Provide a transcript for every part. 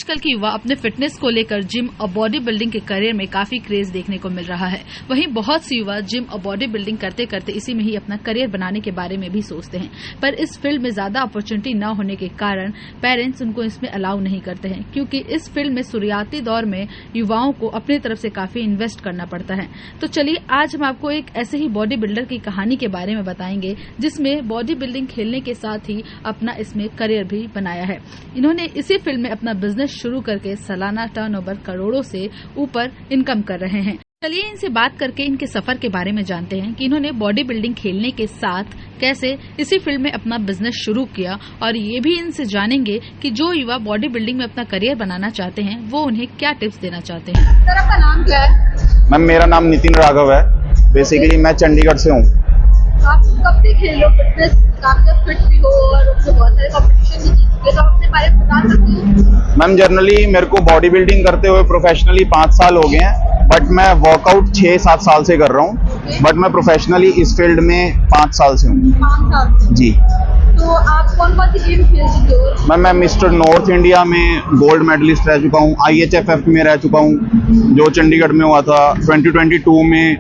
आजकल के युवा अपने फिटनेस को लेकर जिम और बॉडी बिल्डिंग के करियर में काफी क्रेज देखने को मिल रहा है। वहीं बहुत सी युवा जिम और बॉडी बिल्डिंग करते करते इसी में ही अपना करियर बनाने के बारे में भी सोचते हैं, पर इस फील्ड में ज्यादा अपॉर्चुनिटी न होने के कारण पेरेंट्स उनको इसमें अलाउ नहीं करते हैं, क्योंकि इस फील्ड में शुरुआती दौर में युवाओं को अपनी तरफ से काफी इन्वेस्ट करना पड़ता है। तो चलिए आज हम आपको एक ऐसे ही बॉडी बिल्डर की कहानी के बारे में बताएंगे जिसमें बॉडी बिल्डिंग खेलने के साथ ही अपना इसमें करियर भी बनाया है। इन्होंने इसी फील्ड में अपना बिजनेस शुरू करके सालाना टर्नओवर करोड़ों से ऊपर इनकम कर रहे हैं। चलिए इनसे बात करके इनके सफर के बारे में जानते हैं कि इन्होंने बॉडी बिल्डिंग खेलने के साथ कैसे इसी फील्ड में अपना बिजनेस शुरू किया, और ये भी इनसे जानेंगे कि जो युवा बॉडी बिल्डिंग में अपना करियर बनाना चाहते हैं वो उन्हें क्या टिप्स देना चाहते हैं। सर आपका नाम क्या है? मैम मेरा नाम नितिन राघव है। बेसिकली मैं चंडीगढ़ से हूँ। आप कब से खेल रहे हो फिटनेस? काफी फिट भी हो और बहुत सारे कॉम्पिटिशन भी जीत चुके, तो आप अपने बारे में बता सकते हो? मैम जनरली मेरे को बॉडी बिल्डिंग करते हुए प्रोफेशनली 5 साल हो गए हैं, बट मैं वर्कआउट 6-7 साल से कर रहा हूँ। बट मैं प्रोफेशनली इस फील्ड में 5 साल से हूँ। 5 साल से? जी। तो आप कौन कौन सी गेम खेल चुके हो? मैम मैं मिस्टर नॉर्थ इंडिया में गोल्ड मेडलिस्ट रह चुका हूँ, IHFF में रह चुका हूँ जो चंडीगढ़ में हुआ था, 2022 में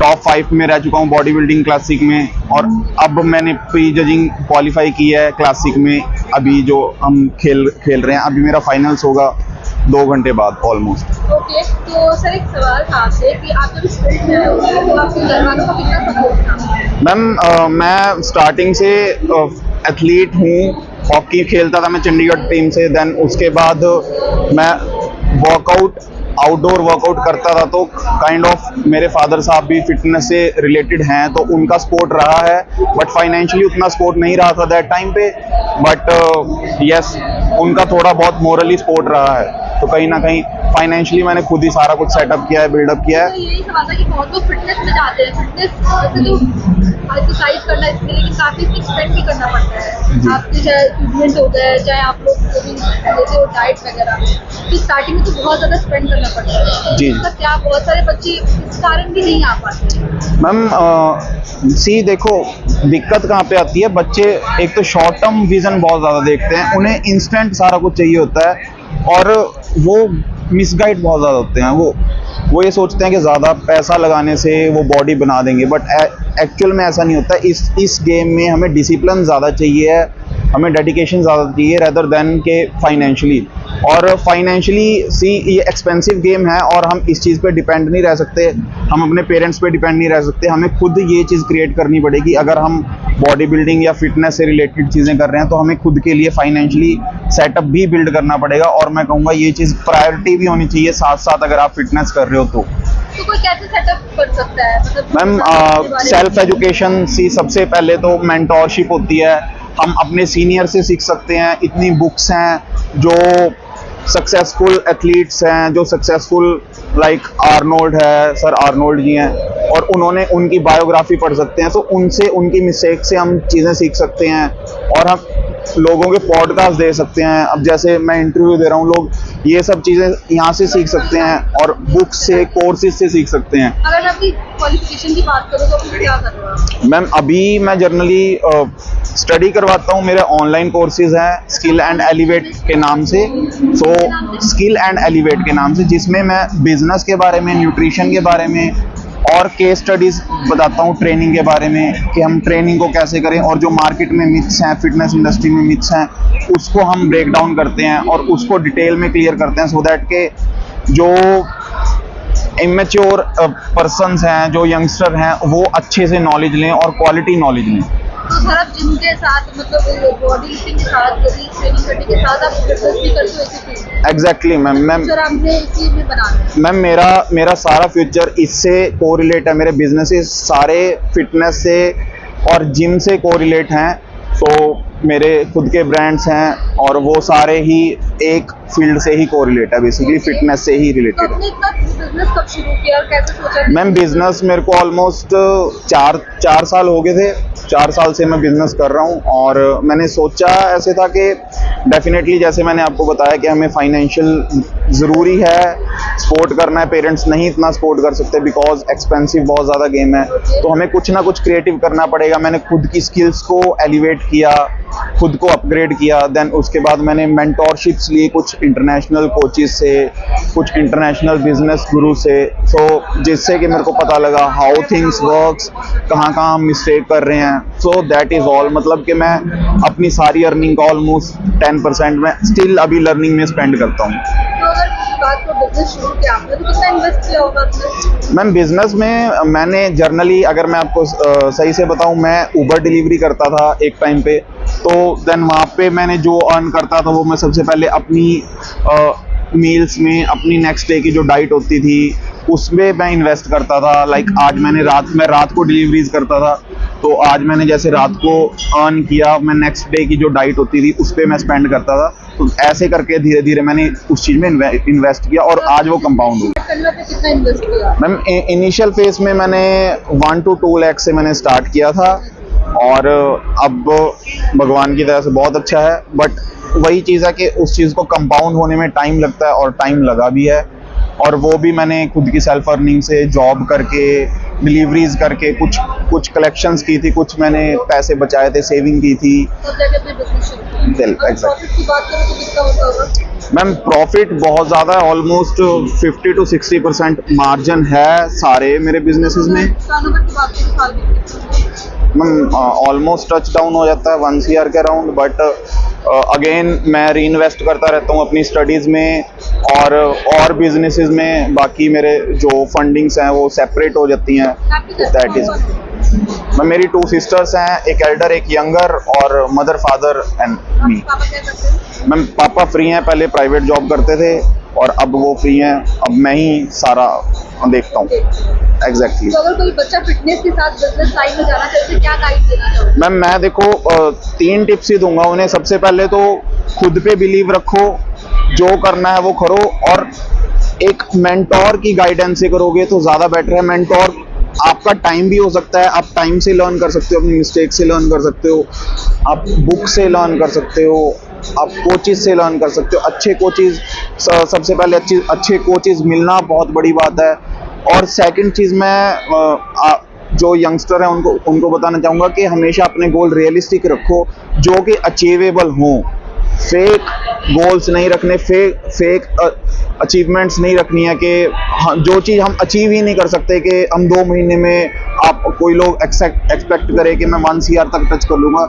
टॉप 5 में रह चुका हूँ बॉडी बिल्डिंग क्लासिक में, और अब मैंने प्री जजिंग क्वालिफाई की है क्लासिक में। अभी जो हम खेल रहे हैं, अभी मेरा फाइनल्स होगा 2 घंटे बाद ऑलमोस्ट। ओके, तो सर एक सवाल था आपसे कि आप जब इस फील्ड में आए हो तो आपके घर वालों का कितना सपोर्ट था? मैम मैं स्टार्टिंग से एथलीट हूँ, हॉकी खेलता था मैं चंडीगढ़ टीम से। देन उसके बाद मैं आउटडोर वर्कआउट करता था, तो काइंड ऑफ मेरे फादर साहब भी फिटनेस से रिलेटेड हैं, तो उनका सपोर्ट रहा है। बट फाइनेंशियली उतना सपोर्ट नहीं रहा था दैट टाइम पे, बट यस उनका थोड़ा बहुत मोरली सपोर्ट रहा है। तो कहीं ना कहीं फाइनेंशियली मैंने खुद ही सारा कुछ सेटअप किया है, बिल्डअप किया है। तो यही सवाल था कि बहुत लोग फिटनेस में जाते हैं, फिटनेस वैसे तो एक्सरसाइज करना इसमें, लेकिन काफी एक्सपेंड भी करना पड़ता है। आपके चाहे इक्विपमेंट हो गए, चाहे आप लोग जो भी लेते हो डाइट वगैरह में, तो स्टार्टिंग में तो बहुत ज्यादा स्पेंड करना पड़ता है। जी। तो क्या बहुत सारे बच्चे इस कारण भी नहीं आ पाते? मैम देखो दिक्कत कहाँ पे आती है, बच्चे एक तो शॉर्ट टर्म विजन बहुत ज़्यादा देखते हैं, उन्हें इंस्टेंट सारा कुछ चाहिए होता है, और वो मिसगाइड बहुत ज़्यादा होते हैं। वो ये सोचते हैं कि ज़्यादा पैसा लगाने से वो बॉडी बना देंगे, बट एक्चुअल में ऐसा नहीं होता। इस गेम में हमें डिसिप्लिन ज़्यादा चाहिए, हमें डेडिकेशन ज़्यादा चाहिए रेदर देन के फाइनेंशियली। और फाइनेंशियली ये एक्सपेंसिव गेम है, और हम इस चीज़ पे डिपेंड नहीं रह सकते, हम अपने पेरेंट्स पे डिपेंड नहीं रह सकते। हमें खुद ये चीज़ क्रिएट करनी पड़ेगी। अगर हम बॉडी बिल्डिंग या फिटनेस से रिलेटेड चीज़ें कर रहे हैं, तो हमें खुद के लिए फाइनेंशियली सेटअप भी बिल्ड करना पड़ेगा। और मैं कहूँगा ये चीज़ प्रायोरिटी भी होनी चाहिए साथ साथ, अगर आप फिटनेस कर रहे हो तो कोई कैसे सेटअप कर सकता है? मतलब मैम सेल्फ एजुकेशन सबसे पहले तो मेंटोरशिप होती है, हम अपने सीनियर से सीख सकते हैं। इतनी बुक्स हैं जो सक्सेसफुल एथलीट्स हैं, जो सक्सेसफुल लाइक आर्नोल्ड है, सर आर्नोल्ड जी हैं, और उन्होंने उनकी बायोग्राफी पढ़ सकते हैं। तो उनसे, उनकी मिस्टेक से हम चीज़ें सीख सकते हैं, और हम लोगों के पॉडकास्ट दे सकते हैं। अब जैसे मैं इंटरव्यू दे रहा हूँ, लोग ये सब चीज़ें यहाँ से सीख सकते हैं, और बुक्स से, कोर्सेज से सीख सकते हैं। अगर आपकी क्वालिफिकेशन की बात करो तो आप क्या कर रहे हो? मैम अभी मैं जनरली स्टडी करवाता हूँ, मेरे ऑनलाइन कोर्सेज हैं स्किल एंड एलिवेट के नाम से। सो स्किल एंड एलिवेट के नाम से, जिसमें मैं बिजनेस के बारे में, न्यूट्रिशन के बारे में और केस स्टडीज बताता हूँ, ट्रेनिंग के बारे में कि हम ट्रेनिंग को कैसे करें, और जो मार्केट में मिथ्स हैं, फिटनेस इंडस्ट्री में मिथ्स हैं, उसको हम ब्रेक डाउन करते हैं और उसको डिटेल में क्लियर करते हैं, सो दैट के जो इमेच्योर पर्सन्स हैं, जो यंगस्टर हैं, वो अच्छे से नॉलेज लें और क्वालिटी नॉलेज लें। तो सर आप जिम के साथ, मतलब बॉडी लिफ्टिंग के साथ, ट्रेनिंग करने के साथ आप फिटनेस भी करते हो इसी फील्ड? Exactly ma'am. सर आपने इसी में बनाना है? मैम मेरा सारा फ्यूचर इससे कोरिलेट है, मेरे बिजनेसेस सारे फिटनेस से और जिम से कोरिलेट हैं। तो मेरे खुद के ब्रांड्स हैं, और वो सारे ही एक फील्ड से ही कोरिलेट है, बेसिकली फिटनेस से ही रिलेटेड। तो आपने इतना बिजनेस कब शुरू किया और कैसे सोचा? मैम बिजनेस मेरे को ऑलमोस्ट 4 साल हो गए थे। 4 साल से मैं बिजनेस कर रहा हूँ, और मैंने सोचा ऐसे था कि डेफिनेटली, जैसे मैंने आपको बताया कि हमें फाइनेंशियल ज़रूरी है, सपोर्ट करना है, पेरेंट्स नहीं इतना सपोर्ट कर सकते बिकॉज एक्सपेंसिव बहुत ज़्यादा गेम है, तो हमें कुछ ना कुछ क्रिएटिव करना पड़ेगा। मैंने खुद की स्किल्स को एलिवेट किया, खुद को अपग्रेड किया। देन उसके बाद मैंने मेंटोरशिप्स ली कुछ इंटरनेशनल कोचेस से, कुछ इंटरनेशनल बिजनेस गुरु से, सो जिससे कि मेरे को पता लगा हाउ थिंग्स वर्क्स, कहाँ कहाँ हम मिस्टेक कर रहे हैं। सो दैट इज़ ऑल, मतलब कि मैं अपनी सारी अर्निंग का ऑलमोस्ट 10% में स्टिल अभी लर्निंग में स्पेंड करता हूँ। तो अगर बात को बिजनेस शुरू किया आपने तो कितना इन्वेस्ट किया होगा आपने? मैम बिजनेस में मैंने जर्नली, अगर मैं आपको सही से बताऊं, मैं ऊबर डिलीवरी करता था एक टाइम पे, तो देन वहाँ पे मैंने जो अर्न करता था वो मैं सबसे पहले अपनी मील्स में, अपनी नेक्स्ट डे की जो डाइट होती थी उसमें मैं इन्वेस्ट करता था। लाइक आज मैं रात को डिलीवरीज करता था, तो आज मैंने जैसे रात को अर्न किया, मैं नेक्स्ट डे की जो डाइट होती थी उस पर मैं स्पेंड करता था। तो ऐसे करके धीरे धीरे मैंने उस चीज़ में इन्वेस्ट किया और आज वो कंपाउंड हुआ। कितना इन्वेस्ट किया? मैम इनिशियल फेज में मैंने 1 to 2 लाख से मैंने स्टार्ट किया था और अब भगवान की तरह से बहुत अच्छा है। बट वही चीज़ है कि उस चीज़ को कंपाउंड होने में टाइम लगता है और टाइम लगा भी है, और वो भी मैंने खुद की सेल्फ अर्निंग से, जॉब करके, डिलीवरीज करके, कुछ कलेक्शंस की थी, कुछ मैंने पैसे बचाए थे, सेविंग की थी। मैम प्रॉफिट बहुत ज़्यादा है, ऑलमोस्ट 50 to 60% मार्जिन है सारे मेरे बिजनेसेस में। मैम ऑलमोस्ट टच डाउन हो जाता है 1 CR के अराउंड, बट अगेन मैं री इन्वेस्ट करता रहता हूँ अपनी स्टडीज़ में और बिजनेसेस में। बाकी मेरे जो फंडिंग्स हैं वो सेपरेट हो जाती हैं। दैट इज़ मैम मेरी 2 सिस्टर्स हैं, एक एल्डर एक यंगर, और mother father and me. Ma'am पापा फ्री हैं, पहले प्राइवेट जॉब करते थे और अब वो फ्री हैं, अब मैं ही सारा देखता हूँ। एग्जैक्टली। तो अगर कोई बच्चा फिटनेस के साथ बिजनेस लाइन में जाना चाहे तो क्या गाइड देना चाहोगे? मैम मैं देखो 3 टिप्स ही दूंगा उन्हें। सबसे पहले तो खुद पे बिलीव रखो, जो करना है वो करो, और एक मेंटोर की गाइडेंस से करोगे तो ज़्यादा बेटर है। मेंटोर आपका टाइम भी हो सकता है, आप टाइम से लर्न कर सकते हो, अपनी मिस्टेक से लर्न कर सकते हो, आप बुक से लर्न कर सकते हो, आप कोचेज़ से लर्न कर सकते हो। अच्छे कोचेज़, सबसे पहले अच्छे कोचेज़ मिलना बहुत बड़ी बात है। और सेकंड चीज़ मैं जो यंगस्टर हैं उनको बताना चाहूँगा कि हमेशा अपने गोल रियलिस्टिक रखो, जो कि अचीवेबल हों। फेक गोल्स नहीं रखने, फेक अचीवमेंट्स नहीं रखनी है कि जो चीज़ हम अचीव ही नहीं कर सकते, कि हम 2 महीने में, आप कोई लोग एक्सपेक्ट करें कि मैं 1 CR तक टच कर लूँगा।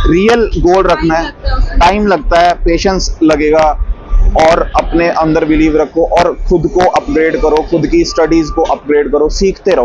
रियल गोल रखना है, टाइम लगता है, पेशेंस लगेगा, और अपने अंदर बिलीव रखो और खुद को अपग्रेड करो, खुद की स्टडीज़ को अपग्रेड करो, सीखते रहो।